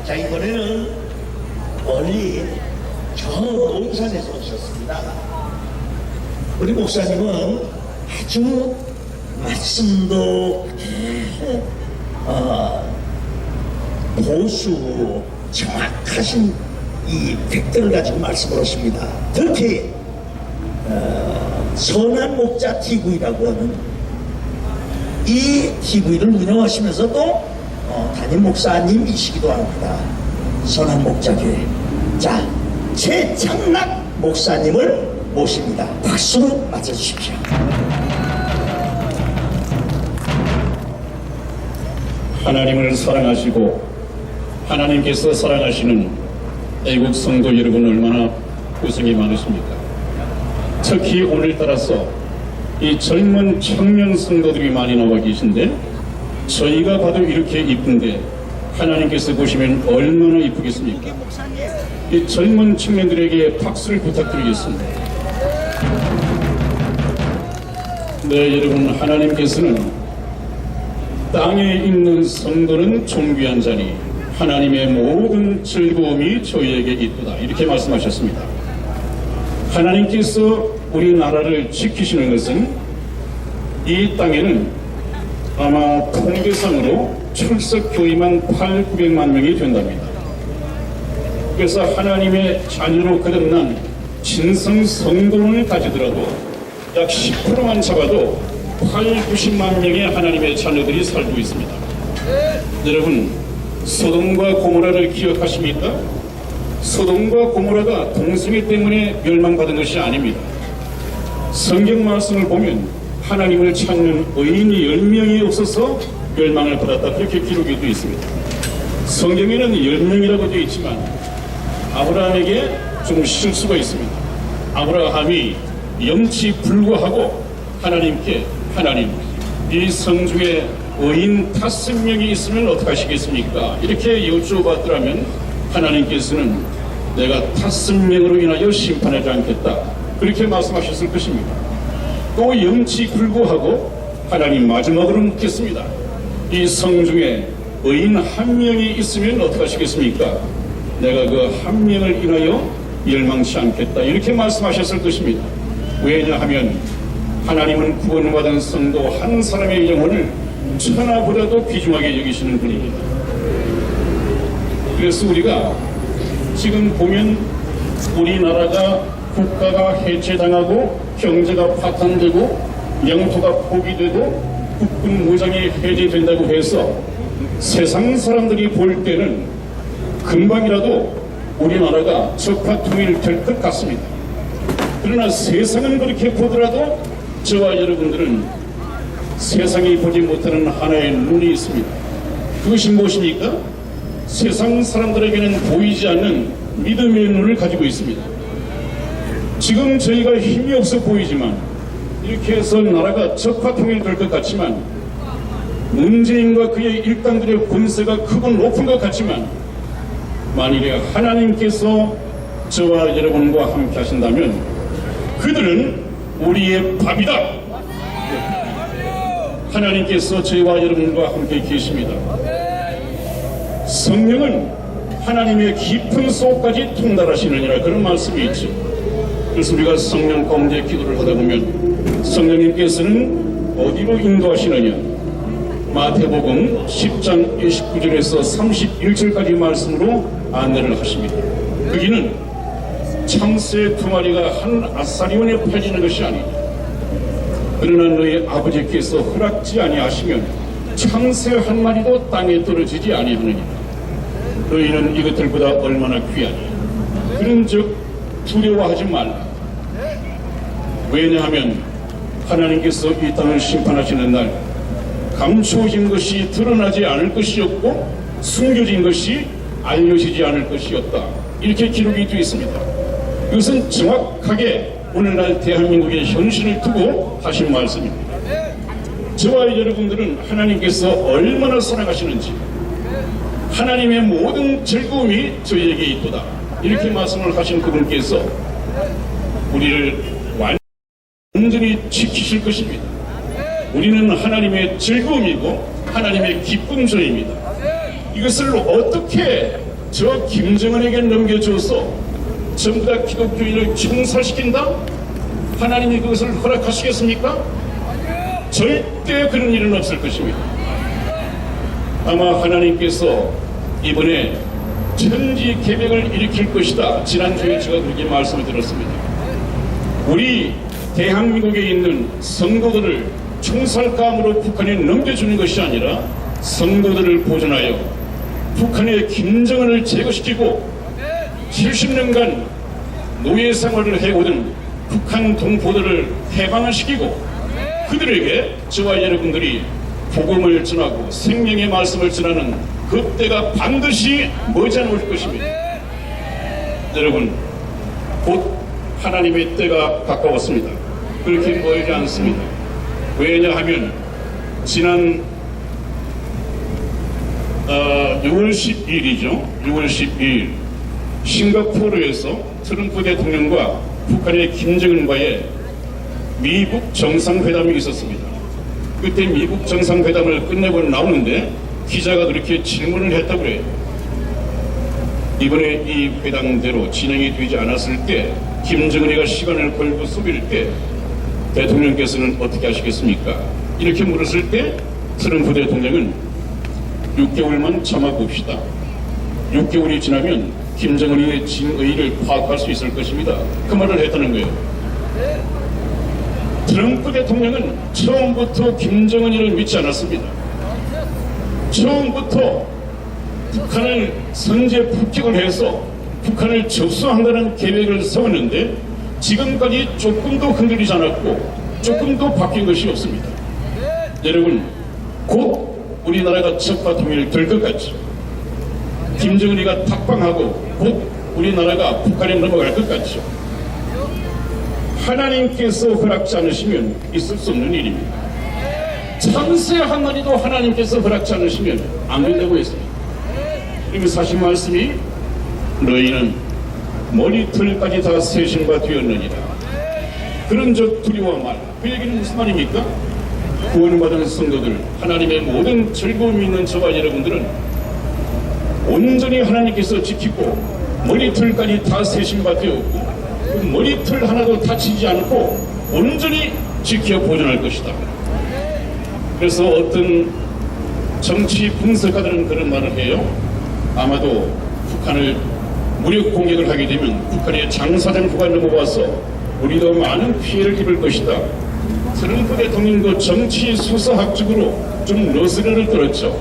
자, 이번에는 멀리 저 논산에서 오셨습니다. 우리 목사님은 아주 말씀도 보수 정확하신 이 팩트를 가지고 말씀을 하십니다. 특히 선한 목자 TV라고 하는 이 TV를 운영하시면서 또 담임 목사님이시기도 합니다. 선한 목자교회. 자, 최창락 목사님을 모십니다. 박수로 맞아주십시오. 하나님을 사랑하시고 하나님께서 사랑하시는 애국 성도 여러분, 얼마나 고생이 많으십니까? 특히 오늘따라서 이 젊은 청년 성도들이 많이 나와 계신데, 저희가 봐도 이렇게 이쁜데 하나님께서 보시면 얼마나 이쁘겠습니까? 이 젊은 청년들에게 박수를 부탁드리겠습니다. 네, 여러분, 하나님께서는 땅에 있는 성도는 존귀한 자니 하나님의 모든 즐거움이 저희에게 있도다, 이렇게 말씀하셨습니다. 하나님께서 우리나라를 지키시는 것은 이 땅에는 아마 통계상으로 출석 교인만 800~900만 명이 된답니다. 그래서 하나님의 자녀로 거듭난 진성 성도를 가지더라도 약 10%만 잡아도 8~90만 명의 하나님의 자녀들이 살고 있습니다. 여러분, 소돔과 고모라를 기억하십니까? 소돔과 고모라가 동성애 때문에 멸망받은 것이 아닙니다. 성경 말씀을 보면 하나님을 찾는 의인이 10명이 없어서 멸망을 받았다, 그렇게 기록이 되어 있습니다. 성경에는 10명이라고 되어 있지만 아브라함에게 좀 실수가 있습니다. 아브라함이 영치 불구하고 하나님께, 하나님, 이 성중에 의인 5명이 있으면 어떡하시겠습니까? 이렇게 여쭤봤더라면 하나님께서는 내가 5명으로 인하여 심판하지 않겠다, 그렇게 말씀하셨을 것입니다. 또 영치 불구하고 하나님 마지막으로 묻겠습니다. 이 성중에 의인 1명이 있으면 어떡하시겠습니까? 내가 그 1명을 인하여 멸망치 않겠다, 이렇게 말씀하셨을 것입니다. 왜냐하면 하나님은 구원받은 성도 한 사람의 영혼을 천하보다도 귀중하게 여기시는 분입니다. 그래서 우리가 지금 보면 우리나라가 국가가 해체당하고 경제가 파탄되고 영토가 포기되고 국군 무장이 해제된다고 해서 세상 사람들이 볼 때는 금방이라도 우리나라가 적화 통일될 것 같습니다. 그러나 세상은 그렇게 보더라도 저와 여러분들은 세상이 보지 못하는 하나의 눈이 있습니다. 그것이 무엇입니까? 세상 사람들에게는 보이지 않는 믿음의 눈을 가지고 있습니다. 지금 저희가 힘이 없어 보이지만, 이렇게 해서 나라가 적화통일될 것 같지만, 문재인과 그의 일당들의 권세가 크고 높은 것 같지만, 만일에 하나님께서 저와 여러분과 함께 하신다면 그들은 우리의 밥이다. 하나님께서 저희와 여러분과 함께 계십니다. 성령은 하나님의 깊은 속까지 통달하시느니라, 그런 말씀이 있죠. 그래서 우리가 성령 가운데 기도를 하다 보면 성령님께서는 어디로 인도하시느냐, 마태복음 10장 29절에서 31절까지 말씀으로 안내를 하십니다. 거기는 참새 2마리가 한 아사리원에 팔리는 것이 아니냐, 그러나 너희 아버지께서 허락지 아니하시면 참새 1마리도 땅에 떨어지지 아니하느니라. 너희는 이것들보다 얼마나 귀하니. 그런즉 두려워하지 말라. 왜냐하면 하나님께서 이 땅을 심판하시는 날 감추어진 것이 드러나지 않을 것이 없고 숨겨진 것이 알려지지 않을 것이 없다, 이렇게 기록이 되어 있습니다. 이것은 정확하게 오늘날 대한민국의 현실을 두고 하신 말씀입니다. 저와 여러분들은 하나님께서 얼마나 사랑하시는지, 하나님의 모든 즐거움이 저희에게 있도다, 이렇게 말씀을 하신 그분께서 우리를 완전히 지키실 것입니다. 우리는 하나님의 즐거움이고 하나님의 기쁨 저입니다. 이것을 어떻게 저 김정은에게 넘겨줘서 전부 다 기독교인을 총살시킨다? 하나님이 그것을 허락하시겠습니까? 절대 그런 일은 없을 것입니다. 아마 하나님께서 이번에 천지개벽을 일으킬 것이다. 지난주에 제가 그렇게 말씀을 드렸습니다. 우리 대한민국에 있는 성도들을 총살감으로 북한에 넘겨주는 것이 아니라 성도들을 보존하여 북한의 김정은을 제거시키고 70년간 노예 생활을 해오던 북한 동포들을 해방을 시키고 그들에게 저와 여러분들이 복음을 전하고 생명의 말씀을 전하는 그때가 반드시 머지않을 것입니다. 여러분, 곧 하나님의 때가 가까웠습니다. 그렇게 멀지 않습니다. 왜냐하면 지난 6월 12일이죠. 6월 12일 싱가포르에서 트럼프 대통령과 북한의 김정은과의 미국 정상회담이 있었습니다. 그때 미국 정상회담을 끝내고 나오는데 기자가 그렇게 질문을 했다고 그래요. 이번에 이 회담대로 진행이 되지 않았을 때 김정은이가 시간을 걸고 속일 때 대통령께서는 어떻게 하시겠습니까? 이렇게 물었을 때 트럼프 대통령은 6개월만 참아봅시다. 6개월이 지나면 김정은이의 진의를 파악할 수 있을 것입니다. 그 말을 했다는 거예요. 트럼프 대통령은 처음부터 김정은이를 믿지 않았습니다. 처음부터 북한을 선제 폭격을 해서 북한을 접수한다는 계획을 세웠는데 지금까지 조금도 흔들리지 않았고 조금도 바뀐 것이 없습니다. 여러분, 곧 우리나라가 적화 통일될 것 같죠. 김정은이가 탁방하고 곧 우리나라가 북한에 넘어갈 것 같죠. 하나님께서 허락지 않으시면 있을 수 없는 일입니다. 참새 한 마리도 하나님께서 허락지 않으시면 안 된다고 했습니다. 그리고 사실 말씀이 너희는 머리털까지 다 세신 바 되었느니라. 그런 적 두려워 말라. 그 얘기는 무슨 말입니까? 구원받은 성도들, 하나님의 모든 즐거움이 있는 저와 여러분들은 온전히 하나님께서 지키고 머리털까지 다 세신 바 되었고 그 머리털 하나도 다치지 않고 온전히 지켜 보존할 것이다. 그래서 어떤 정치 분석가들은 그런 말을 해요. 아마도 북한을 무력 공격을 하게 되면 북한의 장사정포가 넘어와서 우리도 많은 피해를 입을 것이다. 트럼프 대통령도 정치 수사학적으로 좀 러스를 떨었죠.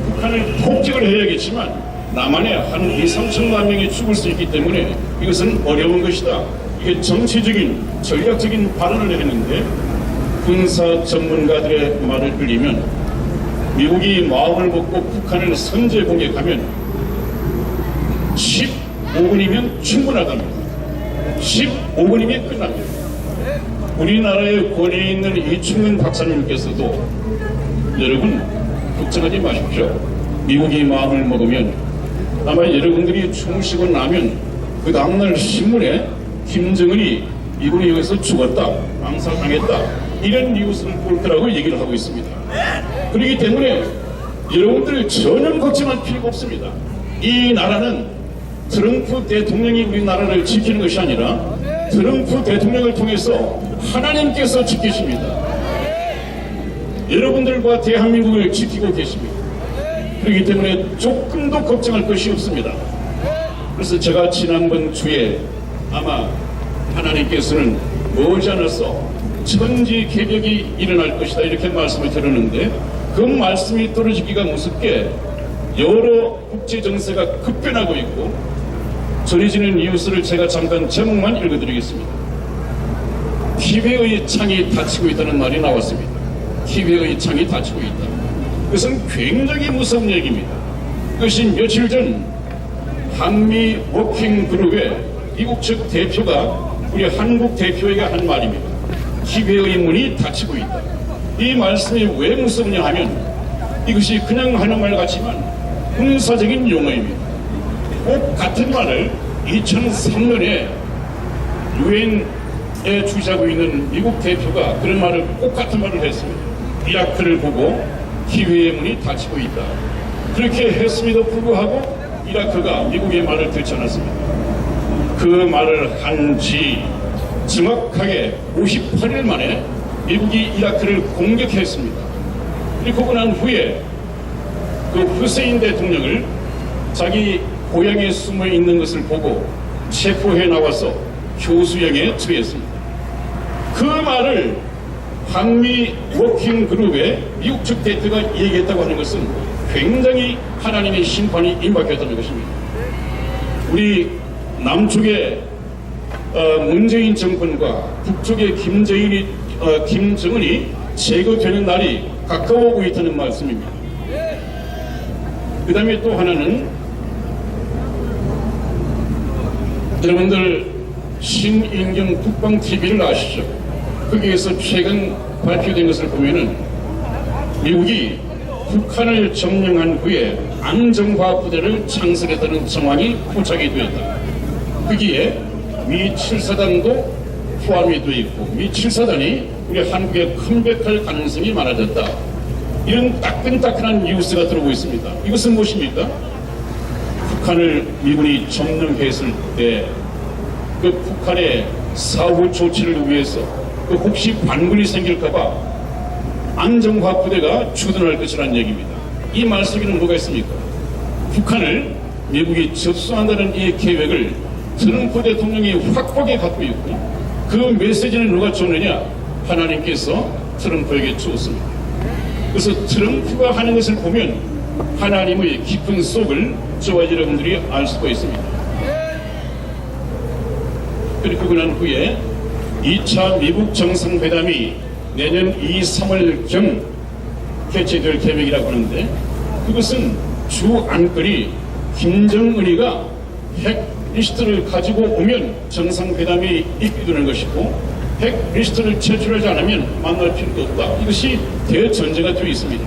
북한을 폭격을 해야겠지만 남한에 한 2, 3천만 명이 죽을 수 있기 때문에 이것은 어려운 것이다. 이게 정치적인 전략적인 발언을 했는데 군사 전문가들의 말을 들리면 미국이 마음을 먹고 북한을 선제 공격하면 15분이면 충분하답니다. 15분이면 끝납니다. 우리나라의 권위에 있는 이충근 박사님께서도 여러분 걱정하지 마십시오. 미국이 마음을 먹으면 아마 여러분들이 주무시고 나면 그 다음날 신문에 김정은이 이분이 여기서 죽었다, 암살당했다 이런 뉴스를 볼 거라고 얘기를 하고 있습니다. 그렇기 때문에 여러분들 전혀 걱정할 필요가 없습니다. 이 나라는 트럼프 대통령이 우리나라를 지키는 것이 아니라 트럼프 대통령을 통해서 하나님께서 지키십니다. 여러분들과 대한민국을 지키고 계십니다. 그렇기 때문에 조금도 걱정할 것이 없습니다. 그래서 제가 지난번 주에 아마 하나님께서는 머지않아서 천지개벽이 일어날 것이다 이렇게 말씀을 드렸는데 그 말씀이 떨어지기가 무섭게 여러 국제정세가 급변하고 있고 전해지는 뉴스를 제가 잠깐 제목만 읽어드리겠습니다. 기회의 창이 닫히고 있다는 말이 나왔습니다. 기회의 창이 닫히고 있다. 그것은 굉장히 무서운 얘기입니다. 그것이 며칠 전 한미 워킹그룹의 미국 측 대표가 우리 한국 대표에게 한 말입니다. 기회의 문이 닫히고 있다. 이 말씀이 왜 무섭냐 하면 이것이 그냥 하는 말 같지만 군사적인 용어입니다. 꼭 같은 말을 2003년에 유엔에 주재하고 있는 미국 대표가 그런 말을 꼭 같은 말을 했습니다. 이라크를 보고 기회의 문이 닫히고 있다. 그렇게 했음에도 불구하고 이라크가 미국의 말을 듣지 않았습니다. 그 말을 한 지 정확하게 58일 만에 미국이 이라크를 공격했습니다. 그리고 난 후에 그 후세인 대통령을 자기 고향에 숨어 있는 것을 보고 체포해 나와서 교수형에 처했습니다. 그 말을 한미 워킹 그룹의 미국 측 대표가 얘기했다고 하는 것은 굉장히 하나님의 심판이 임박했다는 것입니다. 우리 남쪽의 문재인 정권과 북쪽의 김정은이 제거되는 날이 가까워오고 있다는 말씀입니다. 그 다음에 또 하나는 여러분들 신인경 국방TV를 아시죠? 거기에서 최근 발표된 것을 보면은 미국이 북한을 점령한 후에 안정화 부대를 창설했다는 정황이 포착이 되었다. 거기에 미 7사단도 포함이 되어 있고 미 7사단이 우리 한국에 컴백할 가능성이 많아졌다. 이런 따끈따끈한 뉴스가 들어오고 있습니다. 이것은 무엇입니까? 북한을 미군이 점령했을 때 그 북한의 사후 조치를 위해서 그 혹시 반군이 생길까봐 안정화 부대가 주둔할 것이라는 얘기입니다. 이 말 속에는 뭐가 있습니까? 북한을 미국이 접수한다는 이 계획을 트럼프 대통령이 확고하게 갖고 있고 그 메시지는 누가 줬느냐? 하나님께서 트럼프에게 주었습니다. 그래서 트럼프가 하는 것을 보면 하나님의 깊은 속을 저와 여러분들이 알 수가 있습니다. 그리고 난 후에 2차 미국 정상회담이 내년 2, 3월경 개최될 계획이라고 하는데 그것은 주 안건이 김정은이가 핵 리스트를 가지고 오면 정상회담이 있게 되는 것이고 핵 리스트를 제출하지 않으면 만날 필요도 없다. 이것이 대전제가 되어 있습니다.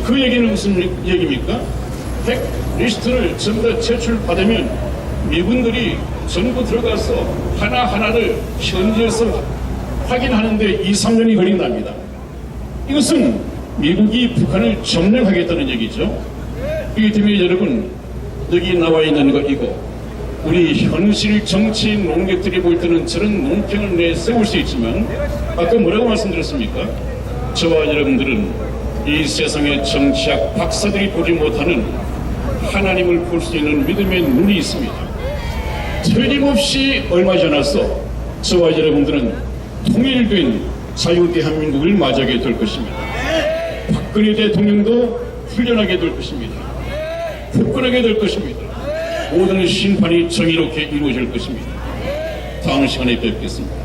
그 얘기는 무슨 얘기입니까? 핵 리스트를 전부 다 제출받으면 미군들이 전부 들어가서 하나하나를 현지에서 확인하는데 2, 3년이 걸린답니다. 이것은 미국이 북한을 점령하겠다는 얘기죠. 이기 때문에 여러분 여기 나와 있는 거 이거 우리 현실 정치 농객들이 볼 때는 저런 논평을 내세울 수 있지만 아까 뭐라고 말씀드렸습니까? 저와 여러분들은 이 세상의 정치학 박사들이 보지 못하는 하나님을 볼 수 있는 믿음의 눈이 있습니다. 틀림없이 얼마 지나서 저와 여러분들은 통일된 자유대한민국을 맞이하게 될 것입니다. 박근혜 대통령도 훈련하게 될 것입니다. 복권하게 될 것입니다. 모든 심판이 정의롭게 이루어질 것입니다. 다음 시간에 뵙겠습니다.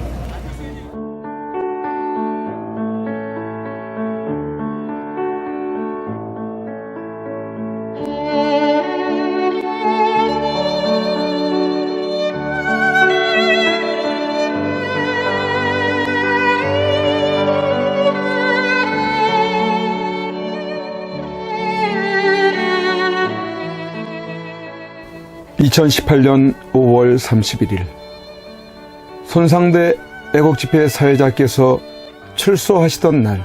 (2018년 5월 31일) 손상대 애국집회 사회자께서 출소하시던 날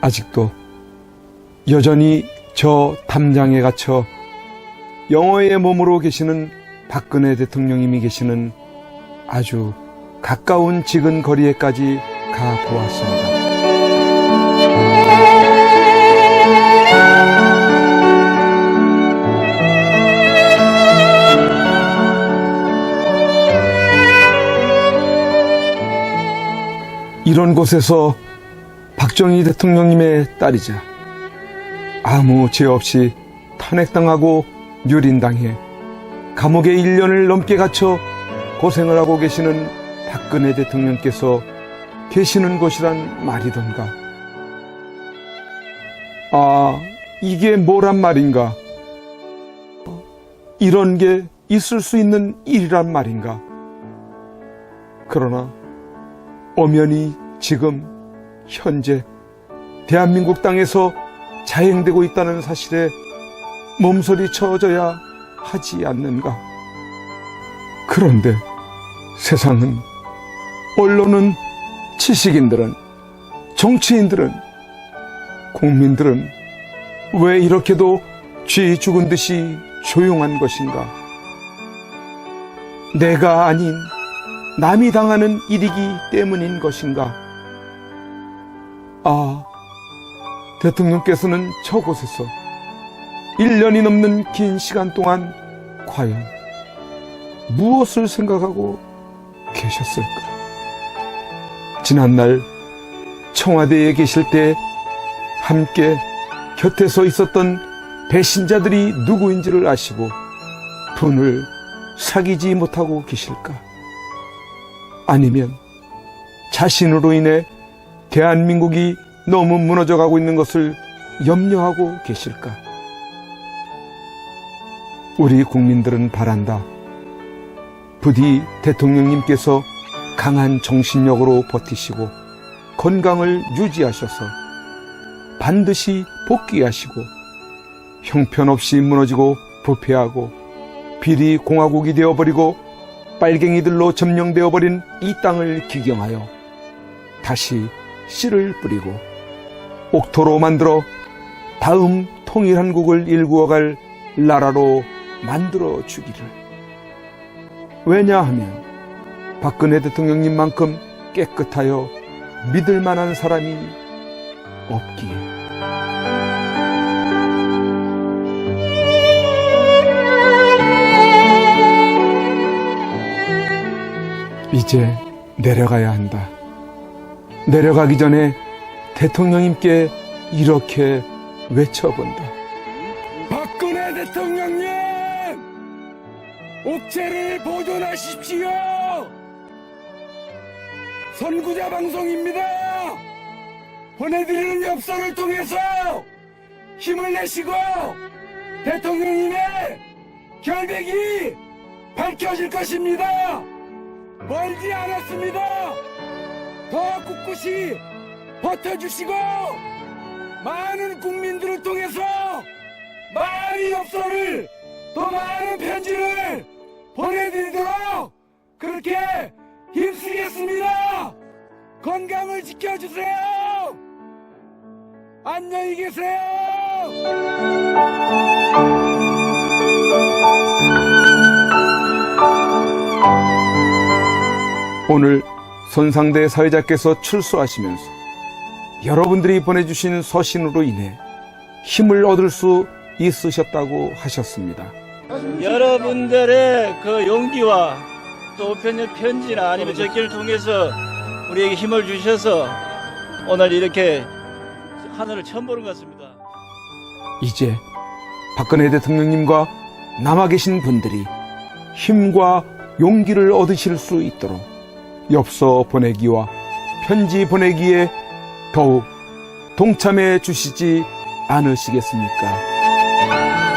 아직도 여전히 저 담장에 갇혀 영어의 몸으로 계시는 박근혜 대통령님이 계시는 아주 가까운 지근 거리에까지 가보았습니다. 이런 곳에서 박정희 대통령님의 딸이자 아무 죄 없이 탄핵당하고 유린당해 감옥에 1년을 넘게 갇혀 고생을 하고 계시는 박근혜 대통령께서 계시는 곳이란 말이던가. 아, 이게 뭐란 말인가? 이런 게 있을 수 있는 일이란 말인가? 그러나 엄연히 지금 현재 대한민국 땅에서 자행되고 있다는 사실에 몸소리 쳐줘야 하지 않는가? 그런데 세상은, 언론은, 지식인들은, 정치인들은, 국민들은 왜 이렇게도 쥐 죽은 듯이 조용한 것인가? 내가 아닌 남이 당하는 일이기 때문인 것인가? 아, 대통령께서는 저곳에서 1년이 넘는 긴 시간 동안 과연 무엇을 생각하고 계셨을까? 지난날 청와대에 계실 때 함께 곁에서 있었던 배신자들이 누구인지를 아시고 분을 사귀지 못하고 계실까? 아니면 자신으로 인해 대한민국이 너무 무너져가고 있는 것을 염려하고 계실까? 우리 국민들은 바란다. 부디 대통령님께서 강한 정신력으로 버티시고 건강을 유지하셔서 반드시 복귀하시고 형편없이 무너지고 부패하고 비리 공화국이 되어버리고 빨갱이들로 점령되어버린 이 땅을 기경하여 다시 씨를 뿌리고 옥토로 만들어 다음 통일한국을 일구어갈 나라로 만들어 주기를. 왜냐하면 박근혜 대통령님만큼 깨끗하여 믿을 만한 사람이 없기에. 이제 내려가야 한다. 내려가기 전에 대통령님께 이렇게 외쳐본다. 박근혜 대통령님! 옥체를 보존하십시오! 선구자 방송입니다! 보내드리는 엽서를 통해서 힘을 내시고 대통령님의 결백이 밝혀질 것입니다! 멀지 않았습니다! 더 꿋꿋이 버텨주시고 많은 국민들을 통해서 많은 엽서를 더 많은 편지를 보내드리도록 그렇게 힘쓰겠습니다. 건강을 지켜주세요. 안녕히 계세요. 오늘 손상대 사회자께서 출소하시면서 여러분들이 보내주신 서신으로 인해 힘을 얻을 수 있으셨다고 하셨습니다. 여러분들의 그 용기와 또 우편의 편지나 아니면 적기를 통해서 우리에게 힘을 주셔서 오늘 이렇게 하늘을 처음 보는 것 같습니다. 이제 박근혜 대통령님과 남아 계신 분들이 힘과 용기를 얻으실 수 있도록 엽서 보내기와 편지 보내기에 더욱 동참해 주시지 않으시겠습니까?